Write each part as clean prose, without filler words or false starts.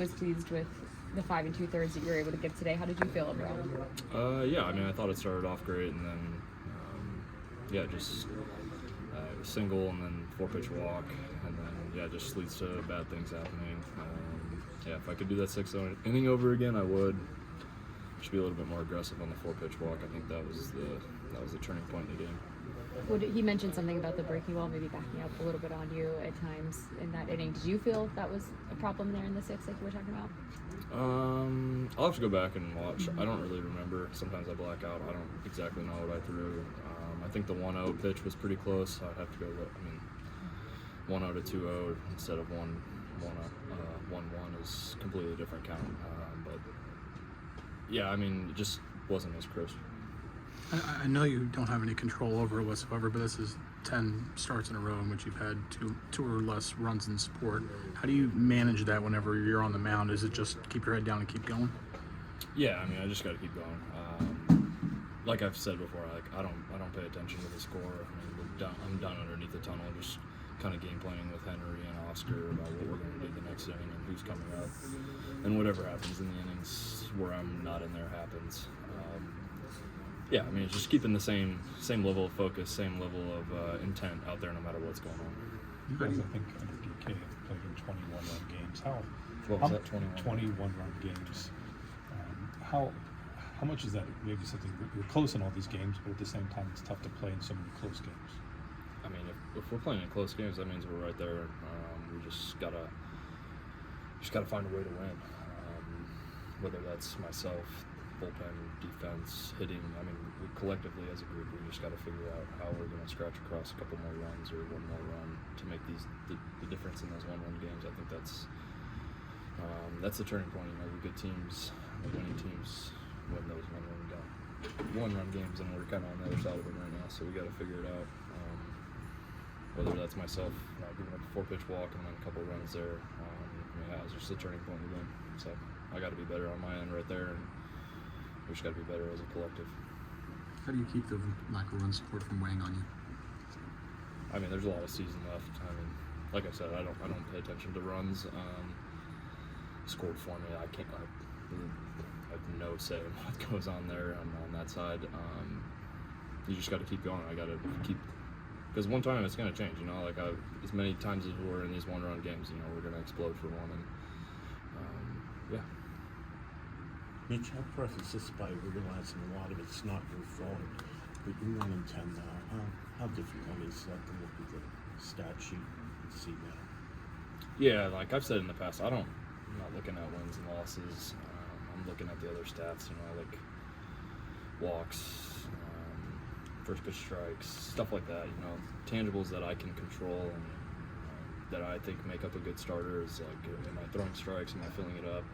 was pleased with the 5 2/3 that you were able to give today. How did you feel overall? Yeah, I mean, I thought it started off great, and then just single and then 4-pitch walk, and then just leads to bad things happening. If I could do that 6th inning over again, I would. Just be a little bit more aggressive on the 4-pitch walk. I think that was the turning point in the game. He mentioned something about the breaking ball maybe backing up a little bit on you at times in that inning. Did you feel that was a problem there in the 6th, like you were talking about? I'll have to go back and watch. I don't really remember. Sometimes I black out. I don't exactly know what I threw. I think the 1-0 pitch was pretty close. I'd have to go. 1-0 to 2-0 instead of 1-1 is completely different count. But yeah, I mean, it just wasn't as crisp. I know you don't have any control over it whatsoever, but this is 10 starts in a row in which you've had two or less runs in support. How do you manage that whenever you're on the mound? Is it just keep your head down and keep going? Yeah, I mean, I just got to keep going. Like I've said before, I don't pay attention to the score. I mean, I'm done underneath the tunnel, just kind of game planning with Henry and Oscar about what we're going to do the next inning and who's coming up, and whatever happens in the innings where I'm not in there happens. Yeah, I mean, it's just keeping the same level of focus, same level of intent out there no matter what's going on. You guys, I think, under DK have played in 21-run games. What was that, 21-run games. How much is that? Maybe something you're close in all these games, but at the same time, it's tough to play in so many close games. I mean, if we're playing in close games, that means we're right there. We just gotta find a way to win. Whether that's myself, bullpen, defense, hitting. I mean, we collectively as a group, we just got to figure out how we're going to scratch across a couple more runs or one more run to make the difference in those one-run games. I think that's the turning point. You know, the good teams, the winning teams, win those one-run games, and we're kind of on the other side of it right now. So we got to figure it out. Whether that's myself giving up a 4-pitch walk and then a couple runs there, it's just a turning point in the game. So I got to be better on my end right there, and we just got to be better as a collective. How do you keep the lack of run support from weighing on you? I mean, there's a lot of season left. I mean, like I said, I don't pay attention to runs. Scored formula, I have no say in what goes on there on that side. You just got to keep going. I got to keep, because one time it's going to change. You know, like as many times as we're in these one-run games, you know, we're going to explode for one, and yeah. Mitch, I'll preface this by realizing a lot of it's not your fault, but you're 1-10 now. How difficult is that to look at the stat sheet and see that? Yeah, like I've said in the past, I'm not looking at wins and losses. I'm looking at the other stats, you know, like walks, first pitch strikes, stuff like that. You know, tangibles that I can control and that I think make up a good starter is like, am I throwing strikes? Am I filling it up?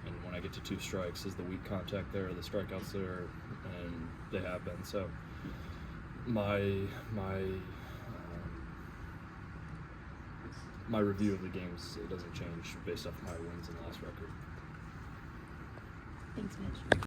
And when I get to 2 strikes, is the weak contact there? Are the strikeouts there? And they have been. So my review of the games, it doesn't change based off my wins and loss record. Thanks, Mitch.